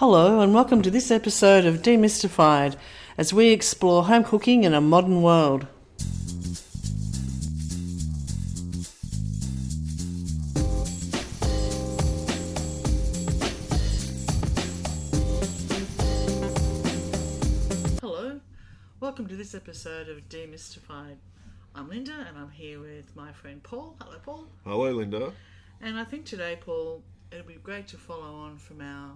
Hello and welcome to this episode of Demystified as we explore home cooking in a modern world. Hello, welcome to this episode of Demystified. I'm Linda and I'm here with my friend Paul. Hello Paul. Hello Linda. And I think today, Paul, it'll be great to follow on from our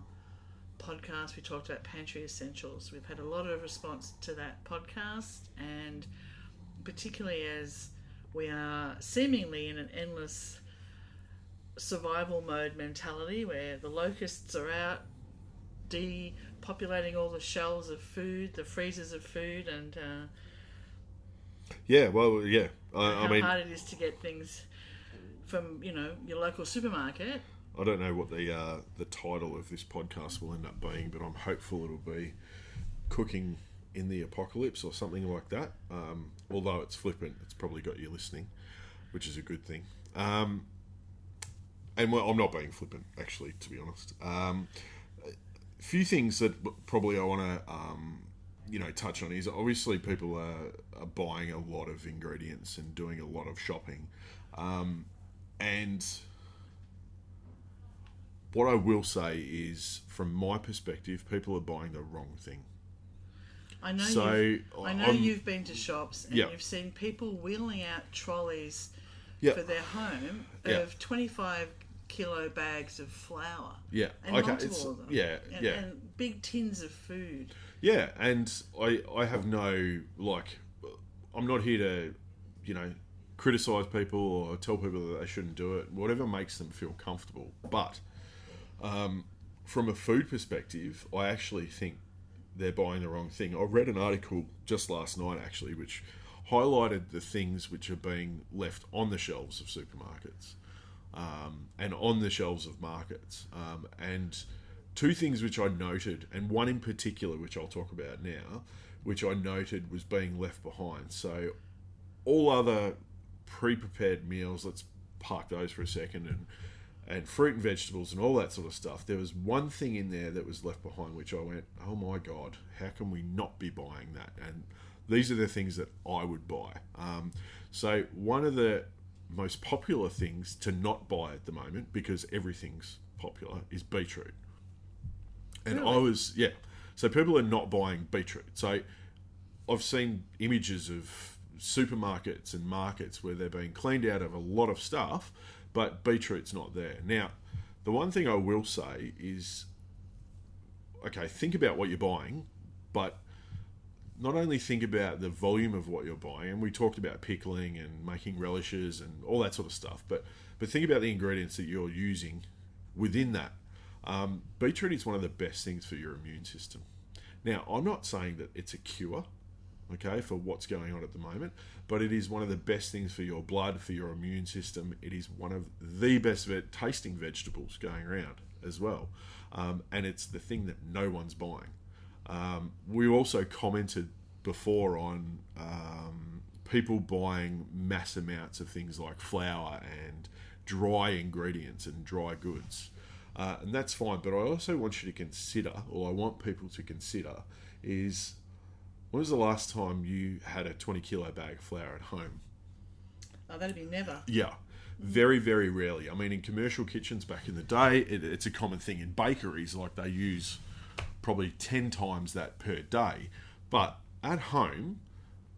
podcast. We talked about Pantry Essentials. We've had a lot of response to that podcast, and particularly as we are seemingly in an endless survival mode mentality where the locusts are out depopulating all the shelves of food, the freezers of food, and how hard it is to get things from, your local supermarket. I don't know what the title of this podcast will end up being, but I'm hopeful it'll be Cooking in the Apocalypse or something like that. Although it's flippant, it's probably got you listening, which is a good thing. I'm not being flippant, actually, to be honest. A few things that probably I want to touch on is obviously people are buying a lot of ingredients and doing a lot of shopping. And what I will say is, from my perspective, people are buying the wrong thing. I know you've been to shops and you've seen people wheeling out trolleys for their home of 25 kilo bags of flour. Yeah, and multiple of them. And big tins of food. Yeah, and I have no, I'm not here to, criticise people or tell people that they shouldn't do it. Whatever makes them feel comfortable. But from a food perspective, I actually think they're buying the wrong thing. I read an article just last night, actually, which highlighted the things which are being left on the shelves of supermarkets and on the shelves of markets. And two things which I noted, and one in particular, which I'll talk about now, which I noted was being left behind. So all other pre-prepared meals, let's park those for a second, and fruit and vegetables and all that sort of stuff. There was one thing in there that was left behind which I went, oh my God, how can we not be buying that? And these are the things that I would buy. So one of the most popular things to not buy at the moment, because everything's popular, is beetroot. And really? So people are not buying beetroot. So I've seen images of supermarkets and markets where they're being cleaned out of a lot of stuff, but beetroot's not there. Now, the one thing I will say is, okay, think about what you're buying, but not only think about the volume of what you're buying, and we talked about pickling and making relishes and all that sort of stuff, but think about the ingredients that you're using within that. Beetroot is one of the best things for your immune system. Now, I'm not saying that it's a cure, okay, for what's going on at the moment, but it is one of the best things for your blood, for your immune system. It is one of the best tasting vegetables going around as well, and it's the thing that no one's buying. We also commented before on people buying mass amounts of things like flour and dry ingredients and dry goods, and that's fine, but I also want you to consider, or I want people to consider, is, when was the last time you had a 20 kilo bag of flour at home? Oh, that'd be never. Yeah, very, very rarely. I mean, in commercial kitchens back in the day, it's a common thing. In bakeries, they use probably 10 times that per day. But at home,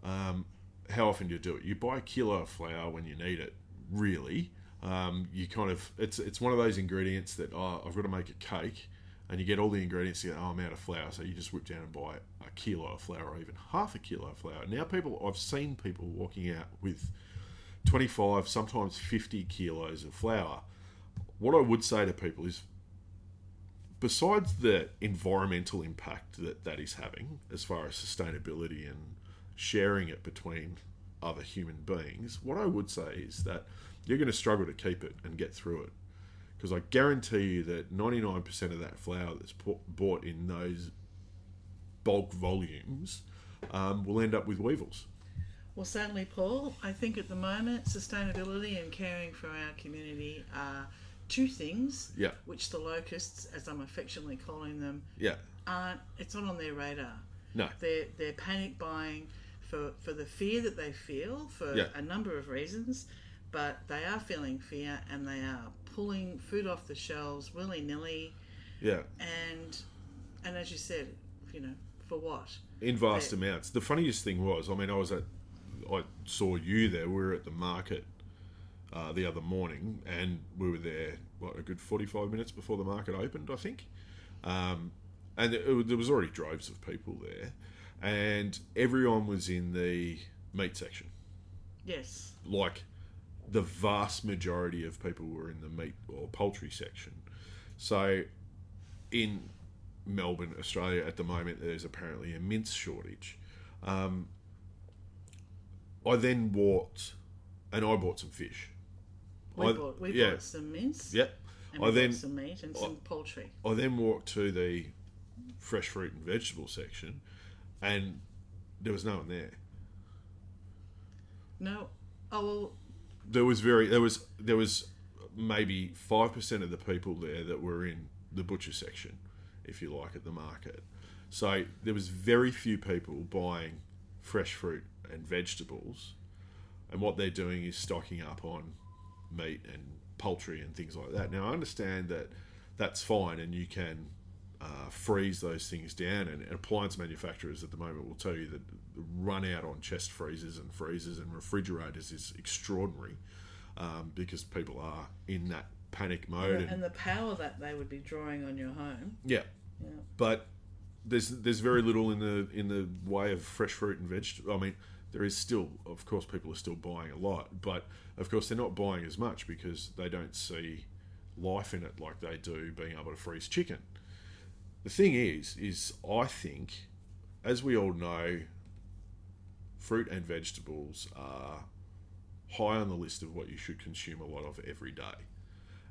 how often do you do it? You buy a kilo of flour when you need it, really. It's one of those ingredients that, I've got to make a cake, and you get all the ingredients, you go, I'm out of flour, so you just whip down and buy a kilo of flour or even half a kilo of flour. Now I've seen people walking out with 25, sometimes 50 kilos of flour. What I would say to people is, besides the environmental impact that is having, as far as sustainability and sharing it between other human beings, what I would say is that you're going to struggle to keep it and get through it. Because I guarantee you that 99% of that flour that's bought in those bulk volumes will end up with weevils. Well, certainly, Paul. I think at the moment, sustainability and caring for our community are two things, Yeah. which the locusts, as I'm affectionately calling them, Yeah. it's not on their radar. No. They're panic buying for the fear that they feel for a number of reasons, but they are feeling fear and they are pulling food off the shelves willy-nilly. Yeah. And as you said, for what? In vast amounts. The funniest thing was, I saw you there. We were at the market the other morning, and we were there a good 45 minutes before the market opened, I think. And there was already droves of people there, and everyone was in the meat section. Yes. Like, the vast majority of people were in the meat or poultry section. So, in Melbourne, Australia, at the moment, there's apparently a mince shortage. I then walked, and I bought some fish. We bought some mince. Yep. And we bought some meat and some poultry. I then walked to the fresh fruit and vegetable section, and there was no one there. No. Oh well. There was maybe 5% of the people there that were in the butcher section, if you like, at the market. So there was very few people buying fresh fruit and vegetables, and what they're doing is stocking up on meat and poultry and things like that. Now, I understand that that's fine, and you can freeze those things down, and appliance manufacturers at the moment will tell you that the run out on chest freezers and refrigerators is extraordinary, because people are in that panic mode. And the power that they would be drawing on your home. Yeah. But there's very little in the way of fresh fruit and vegetables. I mean, there is still, of course, people are still buying a lot, but of course they're not buying as much because they don't see life in it like they do being able to freeze chicken. The thing is I think, as we all know, fruit and vegetables are high on the list of what you should consume a lot of every day.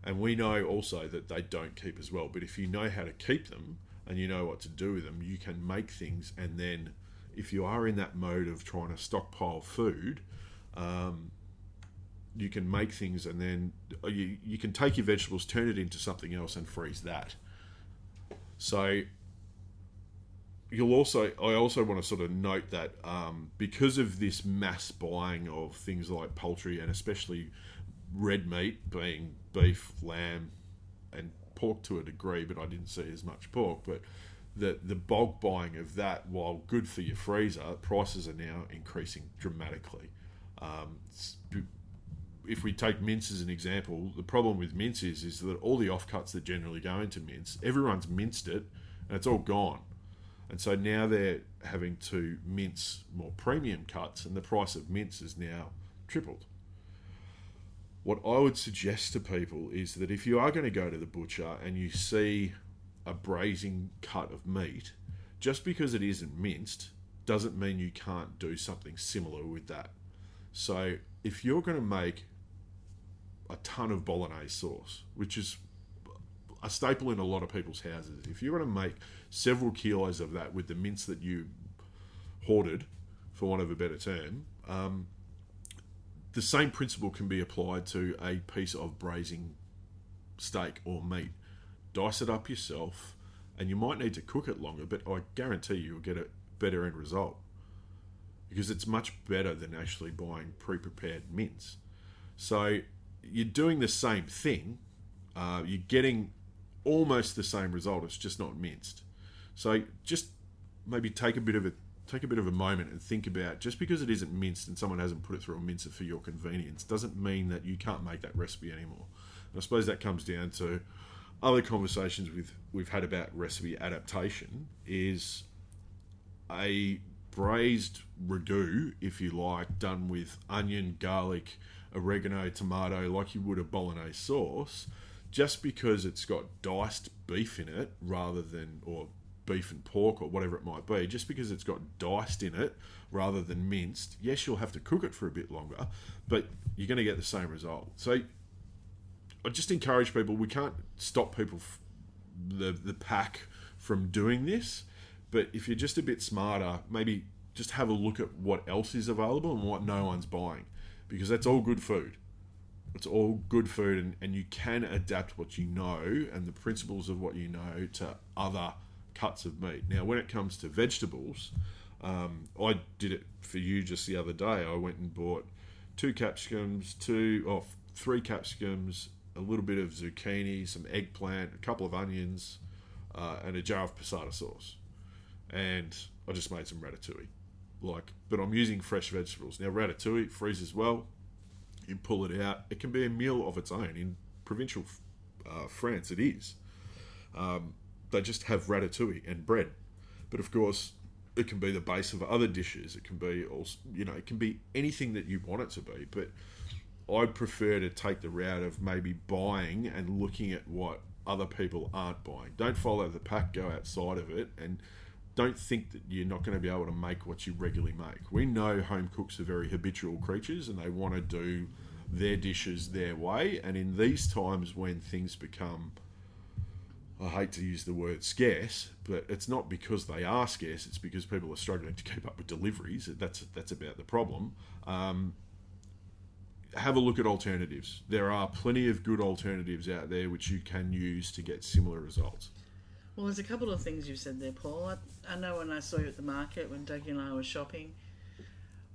And we know also that they don't keep as well. But if you know how to keep them and you know what to do with them, you can make things. And then if you are in that mode of trying to stockpile food, you can make things, and then you can take your vegetables, turn it into something else and freeze that. So I also want to sort of note that because of this mass buying of things like poultry and especially red meat, being beef, lamb, and pork to a degree, but I didn't see as much pork, but the bulk buying of that, while good for your freezer, prices are now increasing dramatically. If we take mince as an example, the problem with mince is that all the offcuts that generally go into mince, everyone's minced it and it's all gone. And so now they're having to mince more premium cuts, and the price of mince is now tripled. What I would suggest to people is that if you are going to go to the butcher and you see a braising cut of meat, just because it isn't minced doesn't mean you can't do something similar with that. So if you're going to make a ton of bolognese sauce, which is a staple in a lot of people's houses, if you're going to make several kilos of that with the mince that you hoarded, for want of a better term, the same principle can be applied to a piece of braising steak or meat. Dice it up yourself, and you might need to cook it longer, but I guarantee you'll get a better end result, because it's much better than actually buying pre-prepared mince. So you're doing the same thing, you're getting almost the same result, it's just not minced. So just maybe take a bit of a moment and think about, just because it isn't minced and someone hasn't put it through a mincer for your convenience doesn't mean that you can't make that recipe anymore. And I suppose that comes down to other conversations we've had about recipe adaptation. Is a braised ragu, if you like, done with onion, garlic, oregano, tomato, like you would a bolognese sauce, just because it's got diced beef in it rather than, or beef and pork or whatever it might be, just because it's got diced in it rather than minced, yes, you'll have to cook it for a bit longer, but you're going to get the same result. So I just encourage people, we can't stop people, the pack, from doing this, but if you're just a bit smarter, maybe just have a look at what else is available and what no one's buying, because that's all good food. It's all good food, and you can adapt what you know and the principles of what you know to other cuts of meat. Now, when it comes to vegetables, I did it for you just the other day. I went and bought 3 capsicums, a little bit of zucchini, some eggplant, a couple of onions, and a jar of passata sauce. And I just made some ratatouille. But I'm using fresh vegetables. Now, ratatouille freezes well. You pull it out. It can be a meal of its own. In provincial France, it is. They just have ratatouille and bread. But of course, it can be the base of other dishes. It can be also, it can be anything that you want it to be. But I'd prefer to take the route of maybe buying and looking at what other people aren't buying. Don't follow the pack. Go outside of it, and don't think that you're not going to be able to make what you regularly make. We know home cooks are very habitual creatures, and they want to do their dishes their way. And in these times when things become, I hate to use the word scarce, but it's not because they are scarce, it's because people are struggling to keep up with deliveries. That's about the problem. Have a look at alternatives. There are plenty of good alternatives out there which you can use to get similar results. Well, there's a couple of things you've said there, Paul. I know when I saw you at the market, when Dougie and I were shopping,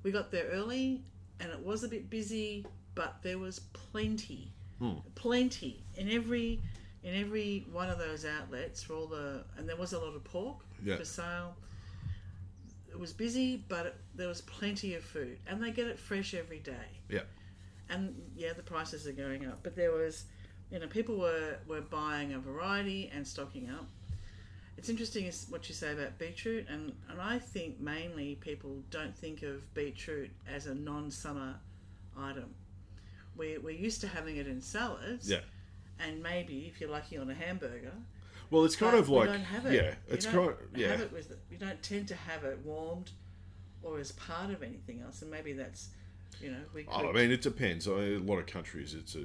we got there early and it was a bit busy, but there was plenty in every one of those outlets for and there was a lot of pork for sale. It was busy, but there was plenty of food, and they get it fresh every day. Yeah. And the prices are going up, but there was, people were buying a variety and stocking up. It's interesting what you say about beetroot, and I think mainly people don't think of beetroot as a non-summer item. We're used to having it in salads, and maybe if you're lucky on a hamburger. Well, it's kind of like, we don't have it. You don't tend to have it warmed or as part of anything else, and maybe that's, I mean, it depends. A lot of countries, it's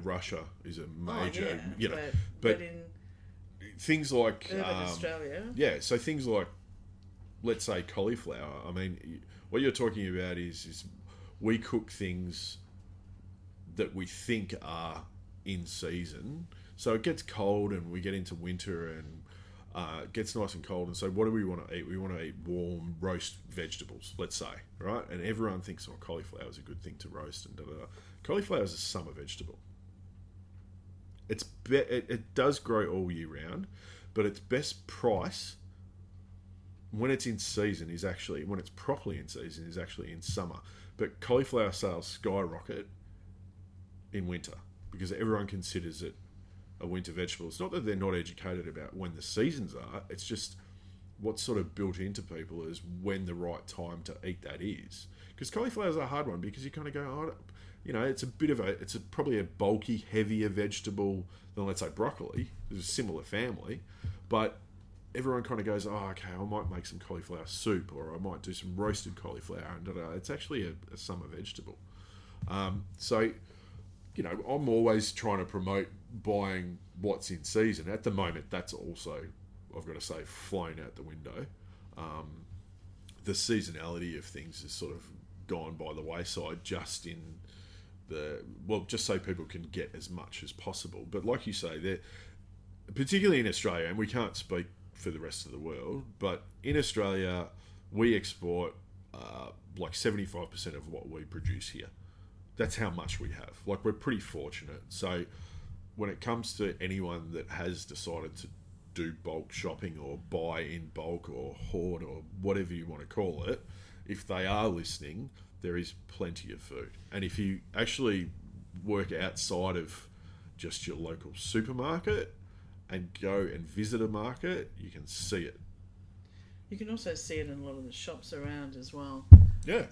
Russia is a major, but in things like Australia, so things like, let's say, cauliflower. I mean, what you're talking about is we cook things that we think are in season. So it gets cold and we get into winter and it gets nice and cold. And so what do we want to eat? We want to eat warm roast vegetables, let's say, right? And everyone thinks, cauliflower is a good thing to roast and da-da-da. Cauliflower is a summer vegetable. It does grow all year round, but its best price when it's in season is actually, when it's properly in season, is actually in summer. But cauliflower sales skyrocket in winter because everyone considers it a winter vegetable. It's not that they're not educated about when the seasons are, it's just what's sort of built into people is when the right time to eat that is. Because cauliflower is a hard one because you kind of go, it's probably a bulky, heavier vegetable than, let's say, broccoli. It's a similar family, but everyone kind of goes, okay, I might make some cauliflower soup, or I might do some roasted cauliflower, and it's actually a summer vegetable. So, I'm always trying to promote buying what's in season. At the moment, that's also, I've got to say, flown out the window. The seasonality of things has sort of gone by the wayside just so people can get as much as possible. But like you say, particularly in Australia, and we can't speak for the rest of the world, but in Australia, we export like 75% of what we produce here. That's how much we have. Like, we're pretty fortunate. So when it comes to anyone that has decided to do bulk shopping or buy in bulk or hoard or whatever you want to call it, if they are listening, there is plenty of food. And if you actually work outside of just your local supermarket and go and visit a market, you can see it. You can also see it in a lot of the shops around as well. Yeah.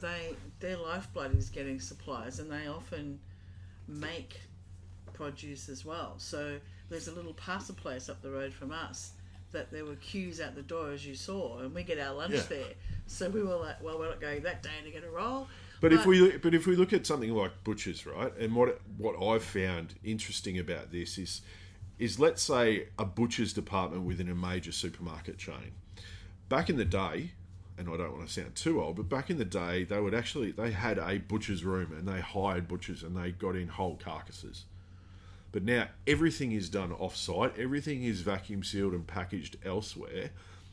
Their lifeblood is getting supplies, and they often make produce as well. So there's a little pasta place up the road from us that there were queues out the door, as you saw, and we get our lunch there. So we were like, well, we're not going that day to get a roll. But if we look at something like butchers, right, and what I've found interesting about this is let's say a butcher's department within a major supermarket chain. Back in the day, and I don't want to sound too old, but back in the day, they had a butcher's room and they hired butchers and they got in whole carcasses. But now everything is done off-site. Everything is vacuum sealed and packaged elsewhere.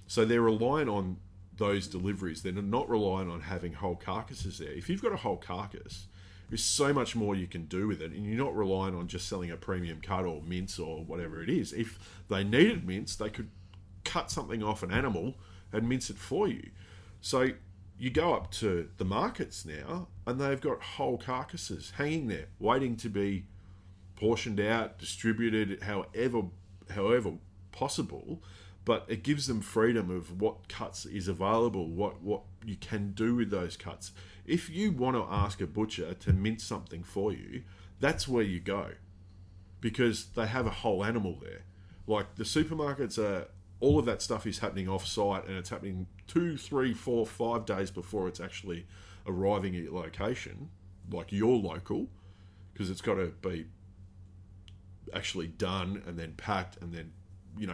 So they're relying on those deliveries. They're not relying on having whole carcasses there. If you've got a whole carcass, there's so much more you can do with it, and you're not relying on just selling a premium cut or mince or whatever it is. If they needed mince, they could cut something off an animal and mince it for you. So you go up to the markets now, and they've got whole carcasses hanging there, waiting to be portioned out, distributed, however possible. But it gives them freedom of what cuts is available, what you can do with those cuts. If you want to ask a butcher to mince something for you, that's where you go, because they have a whole animal there. Like the supermarkets all of that stuff is happening off-site, and it's happening 2, 3, 4, 5 days before it's actually arriving at your location, like your local, because it's got to be actually done and then packed and then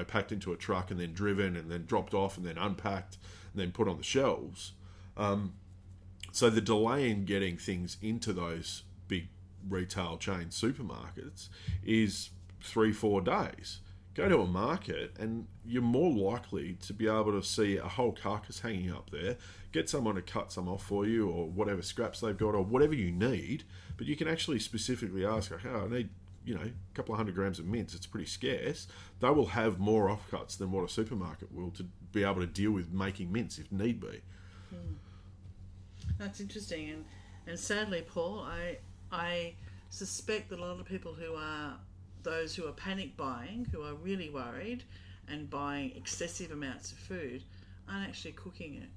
packed into a truck and then driven and then dropped off and then unpacked and then put on the shelves. So the delay in getting things into those big retail chain supermarkets is 3-4 days. Go to a market and you're more likely to be able to see a whole carcass hanging up there, get someone to cut some off for you or whatever scraps they've got or whatever you need, but you can actually specifically ask, I need a couple of 100 grams of mince. It's pretty scarce. They will have more offcuts than what a supermarket will to be able to deal with making mince if need be. That's interesting, and sadly, Paul, I suspect that a lot of people who are panic buying, who are really worried and buying excessive amounts of food, aren't actually cooking it.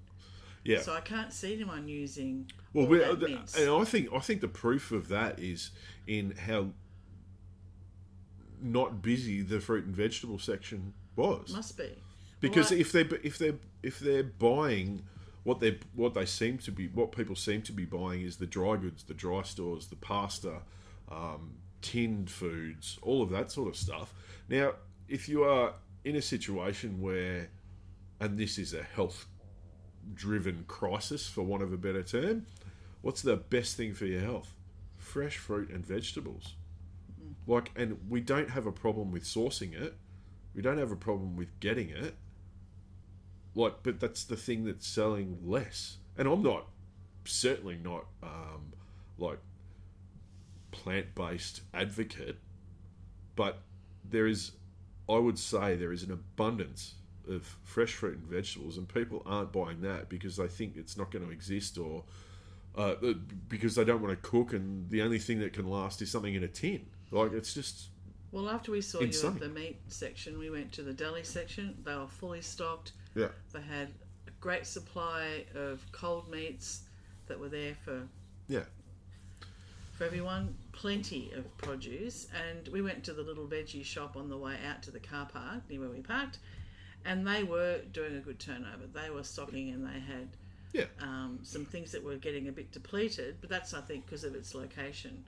Yeah. So I can't see anyone using that mince. And I think the proof of that is in how not busy the fruit and vegetable section was. Must be, because if they're buying what people seem to be buying is the dry goods, the dry stores, the pasta, tinned foods, all of that sort of stuff. Now, if you are in a situation where, and this is a health-driven crisis for want of a better term, what's the best thing for your health? Fresh fruit and vegetables. And we don't have a problem with sourcing it. We don't have a problem with getting it. But that's the thing that's selling less. And I'm certainly not, plant-based advocate, but I would say there is an abundance of fresh fruit and vegetables, and people aren't buying that because they think it's not going to exist, or because they don't want to cook, and the only thing that can last is something in a tin. It's just Well, after we saw insane. you at the meat section, we went to the deli section. They were fully stocked. Yeah. They had a great supply of cold meats that were there for everyone. Plenty of produce. And we went to the little veggie shop on the way out to the car park near where we parked, and they were doing a good turnover. They were stocking, and they had some things that were getting a bit depleted, but that's, I think, because of its location.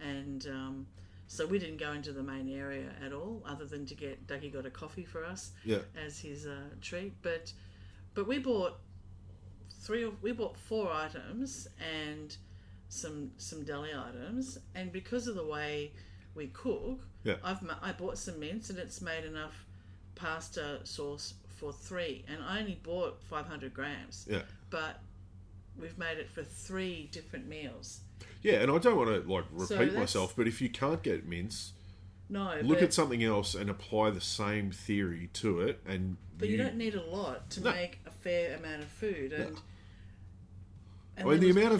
And so we didn't go into the main area at all, other than to get Dougie got a coffee for us as his treat. But we bought 4 items and some deli items, and because of the way we cook, I bought some mince, and it's made enough pasta sauce for 3, and I only bought 500 grams. Yeah. But we've made it for 3 different meals. Yeah, and I don't want to repeat myself, but if you can't get mince, look at something else and apply the same theory to it. But you don't need a lot to make a fair amount of food, and the amount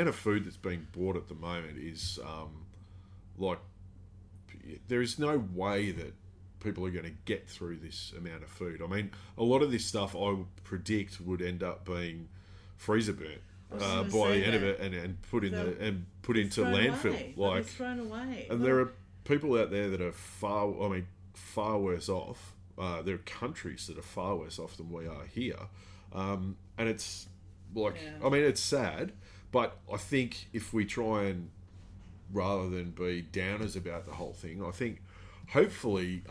of food that's being bought at the moment is there is no way that people are going to get through this amount of food. I mean, a lot of this stuff I would predict would end up being freezer burnt by the end of it, and put into landfill. Thrown away. And there are people out there that are far worse off. There are countries that are far worse off than we are here, and it's it's sad. But I think if we try and, rather than be downers about the whole thing, I think hopefully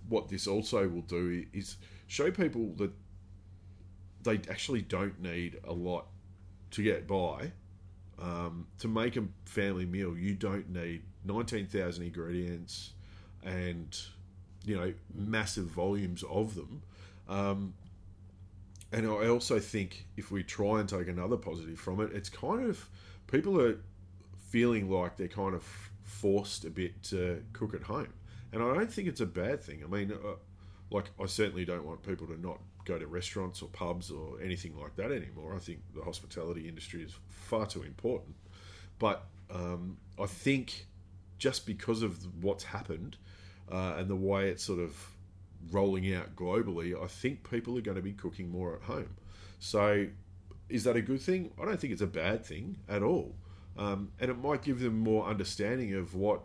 what this also will do is show people that they actually don't need a lot to get by. To make a family meal, you don't need 19,000 ingredients and, massive volumes of them. And I also think if we try and take another positive from it, it's kind of, people are feeling like they're kind of forced a bit to cook at home. And I don't think it's a bad thing. I mean, I certainly don't want people to not go to restaurants or pubs or anything like that anymore. I think the hospitality industry is far too important. But I think just because of what's happened and the way it's sort of rolling out globally, I think people are going to be cooking more at home. So is that a good thing? I don't think it's a bad thing at all. And it might give them more understanding of what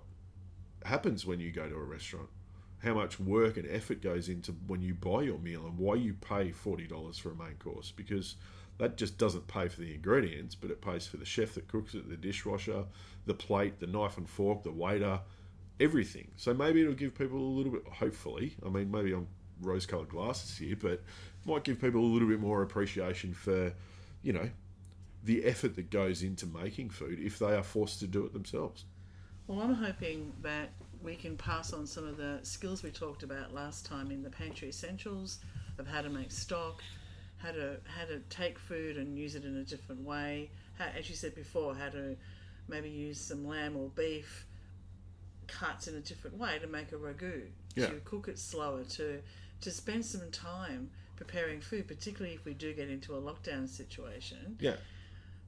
happens when you go to a restaurant, how much work and effort goes into when you buy your meal and why you pay $40 for a main course, because that just doesn't pay for the ingredients, but it pays for the chef that cooks it, the dishwasher, the plate, the knife and fork, the waiter, everything. So maybe it'll give people a little bit, hopefully, I mean, maybe I'm rose-coloured glasses here, but it might give people a little bit more appreciation for, the effort that goes into making food if they are forced to do it themselves. Well, I'm hoping that we can pass on some of the skills we talked about last time in the Pantry Essentials of how to make stock, how to take food and use it in a different way, how, as you said before, how to maybe use some lamb or beef cuts in a different way to make a ragu, to cook it slower, to spend some time preparing food, particularly if we do get into a lockdown situation. Yeah.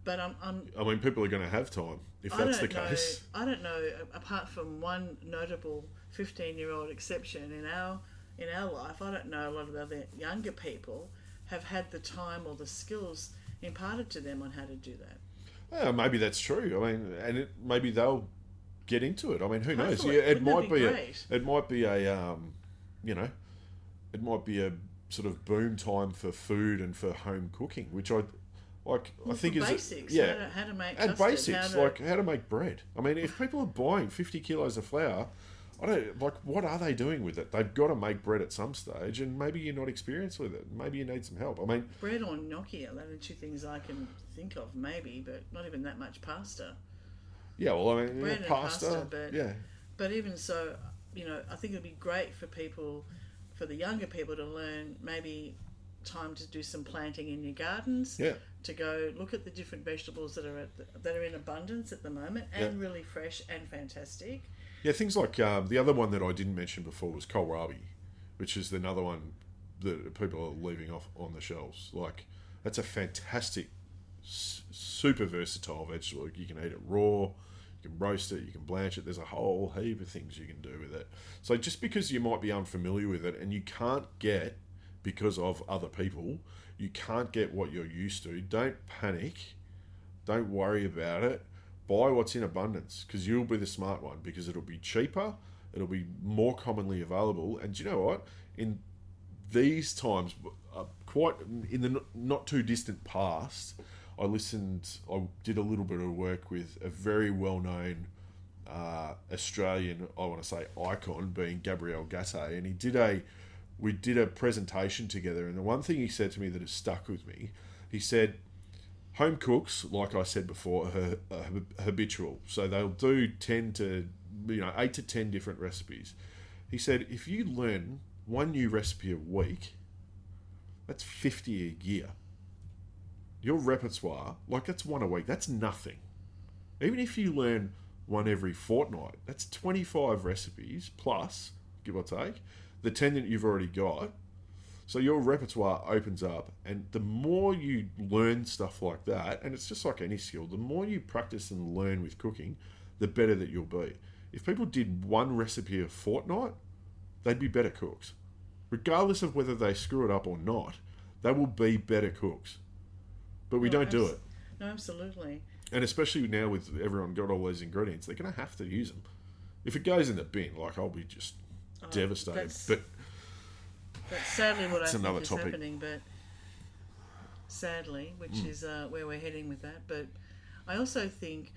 But I mean, people are going to have time if that's the case. I don't know, apart from one notable 15-year-old exception in our life, I don't know a lot of the other younger people have had the time or the skills imparted to them on how to do that. Well, maybe that's true. I mean, and maybe they'll get into it. I mean, who knows? Hopefully. Yeah, it might be a sort of boom time for food and for home cooking, which I think is basics. How to make and custard, basics how to make bread. I mean, if people are buying 50 kilos of flour, what are they doing with it? They've got to make bread at some stage, and maybe you're not experienced with it. Maybe you need some help. I mean, bread or gnocchi are the two things I can think of, maybe, but not even that much pasta. Yeah, well, I mean, bread and pasta, but even so, I think it'd be great for the younger people to learn maybe time to do some planting in your gardens. Yeah. To go look at the different vegetables that are in abundance at the moment and really fresh and fantastic. Yeah, things like the other one that I didn't mention before was kohlrabi, which is another one that people are leaving off on the shelves. Like, that's a fantastic, super versatile vegetable. You can eat it raw, you can roast it, you can blanch it. There's a whole heap of things you can do with it. So just because you might be unfamiliar with it and you can't get, because of other people, you can't get what you're used to, don't panic, don't worry about it. Buy what's in abundance, because you'll be the smart one, because it'll be cheaper, it'll be more commonly available. And do you know what? In these times, quite in the not too distant past, I did a little bit of work with a very well-known Australian, I want to say icon, being Gabriel Gatte, and we did a presentation together, and the one thing he said to me that has stuck with me, he said, home cooks, like I said before, are habitual. So they'll do 8 to 10 different recipes. He said, if you learn one new recipe a week, that's 50 a year. Your repertoire, that's one a week, that's nothing. Even if you learn one every fortnight, that's 25 recipes plus, give or take, the 10 that you've already got. So your repertoire opens up, and the more you learn stuff like that, and it's just like any skill, the more you practice and learn with cooking, the better that you'll be. If people did one recipe a fortnight, they'd be better cooks. Regardless of whether they screw it up or not, they will be better cooks. But we don't do it. No, absolutely. And especially now with everyone got all these ingredients, they're going to have to use them. If it goes in the bin, I'll be just devastated. That's sadly what I think is topic. happening, but sadly, which is where we're heading with that. But I also think,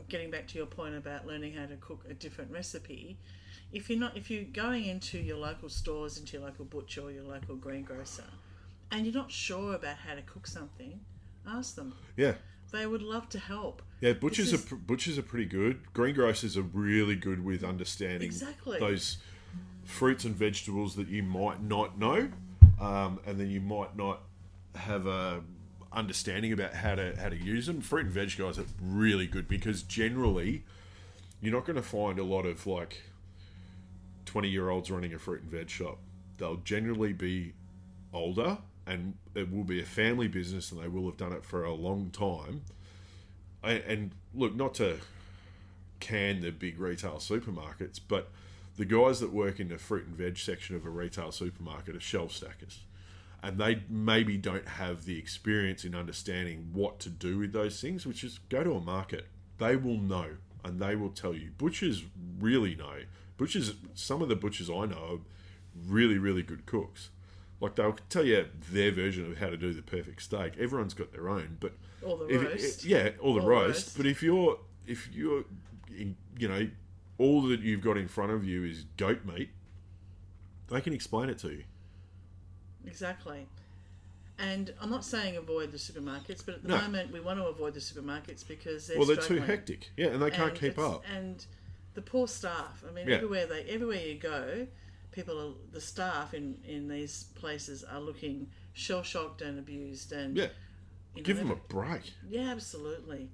getting back to your point about learning how to cook a different recipe, if you're going into your local stores, into your local butcher or your local greengrocer, and you're not sure about how to cook something, ask them. Yeah. They would love to help. Yeah, butchers are pretty good. Greengrocers are really good with understanding those fruits and vegetables that you might not know, and then you might not have a understanding about how to use them. Fruit and veg guys are really good because generally you're not going to find a lot of like 20-year-olds running a fruit and veg shop. They'll generally be older, and it will be a family business, and they will have done it for a long time. And look, not to can the big retail supermarkets, but the guys that work in the fruit and veg section of a retail supermarket are shelf stackers. And they maybe don't have the experience in understanding what to do with those things, which is go to a market. They will know, and they will tell you. Butchers really know. Some of the butchers I know are really, really good cooks. Like, they'll tell you their version of how to do the perfect steak. Everyone's got their own, but or the roast. Or the roast. But if you're, you know, all that you've got in front of you is goat meat, they can explain it to you. Exactly. And I'm not saying avoid the supermarkets, but at the moment we want to avoid the supermarkets because they're too hectic. Yeah, and they can't keep up. And the poor staff. I mean, everywhere you go, the staff in these places are looking shell-shocked and abused. And give them a break. Yeah, absolutely.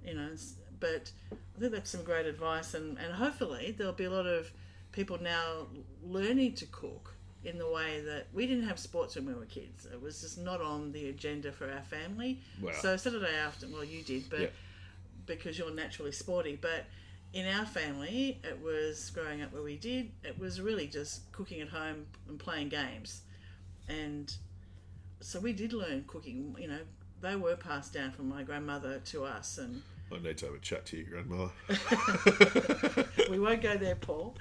You know, but I think that's some great advice, and hopefully there'll be a lot of people now learning to cook in the way that we didn't have sports when we were kids. It was just not on the agenda for our family. Wow. So Saturday afternoon, well, you did, but because you're naturally sporty, but in our family, it was growing up where we did, it was really just cooking at home and playing games. And so we did learn cooking, you know, they were passed down from my grandmother to us. And I need to have a chat to your grandmother. We won't go there, Paul.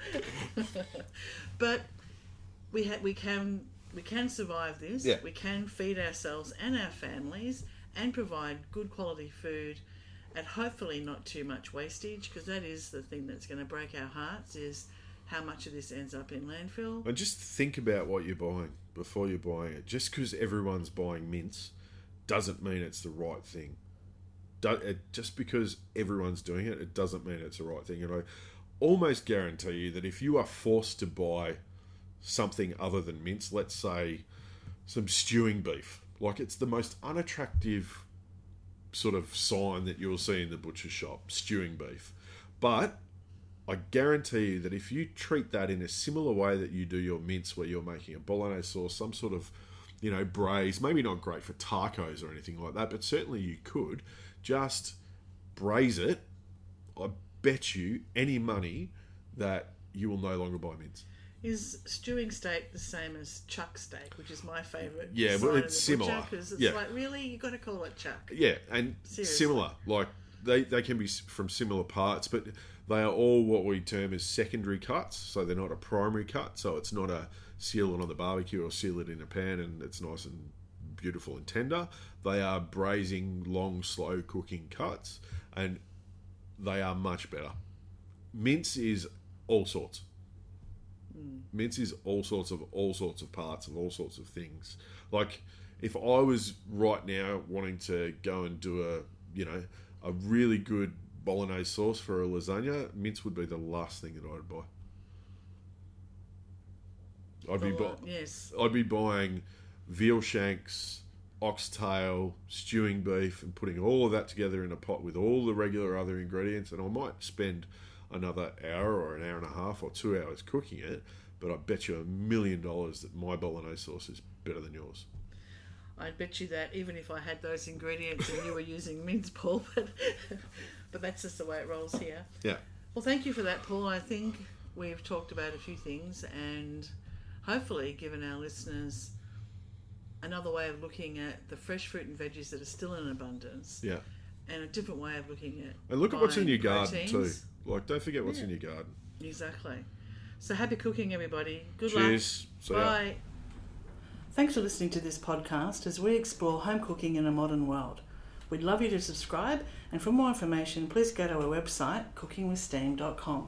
But we can survive this. Yeah. We can feed ourselves and our families and provide good quality food at hopefully not too much wastage, because that is the thing that's going to break our hearts, is how much of this ends up in landfill. And just think about what you're buying before you're buying it. Just because everyone's buying mince doesn't mean it's the right thing. Just because everyone's doing it, it doesn't mean it's the right thing. And I almost guarantee you that if you are forced to buy something other than mince, let's say some stewing beef, like, it's the most unattractive sort of sign that you'll see in the butcher shop, stewing beef. But I guarantee you that if you treat that in a similar way that you do your mince, where you're making a bolognese sauce, some sort of, you know, braise, maybe not great for tacos or anything like that, but certainly you could just braise it. I bet you any money that you will no longer buy mince. Is stewing steak the same as chuck steak, which is my favourite? Yeah, well, it's similar. Because it's like, really, you got to call it chuck. Yeah, and seriously, similar. Like, they can be from similar parts, but they are all what we term as secondary cuts. So they're not a primary cut. So it's not a seal it on the barbecue or seal it in a pan and it's nice and beautiful and tender. They are braising, long, slow cooking cuts, and they are much better. Mince is all sorts. Mince is all sorts of parts of all sorts of things. Like, if I was right now wanting to go and do a really good bolognese sauce for a lasagna, mince would be the last thing that I'd buy. I'd be buying veal shanks, oxtail, stewing beef, and putting all of that together in a pot with all the regular other ingredients, and I might spend another hour or an hour and a half or 2 hours cooking it, but I bet you $1 million that my bolognese sauce is better than yours. I'd bet you that, even if I had those ingredients and you were using mince, Paul, but that's just the way it rolls here. Yeah. Well, thank you for that, Paul. I think we've talked about a few things and hopefully given our listeners another way of looking at the fresh fruit and veggies that are still in abundance. Yeah. And a different way of looking at and look at what's in your garden proteins. Too. Like, don't forget what's in your garden. Exactly. So happy cooking, everybody. Good Cheers. luck. Bye. Thanks for listening to this podcast as we explore home cooking in a modern world. We'd love you to subscribe, and for more information, please go to our website, cookingwithsteam.com.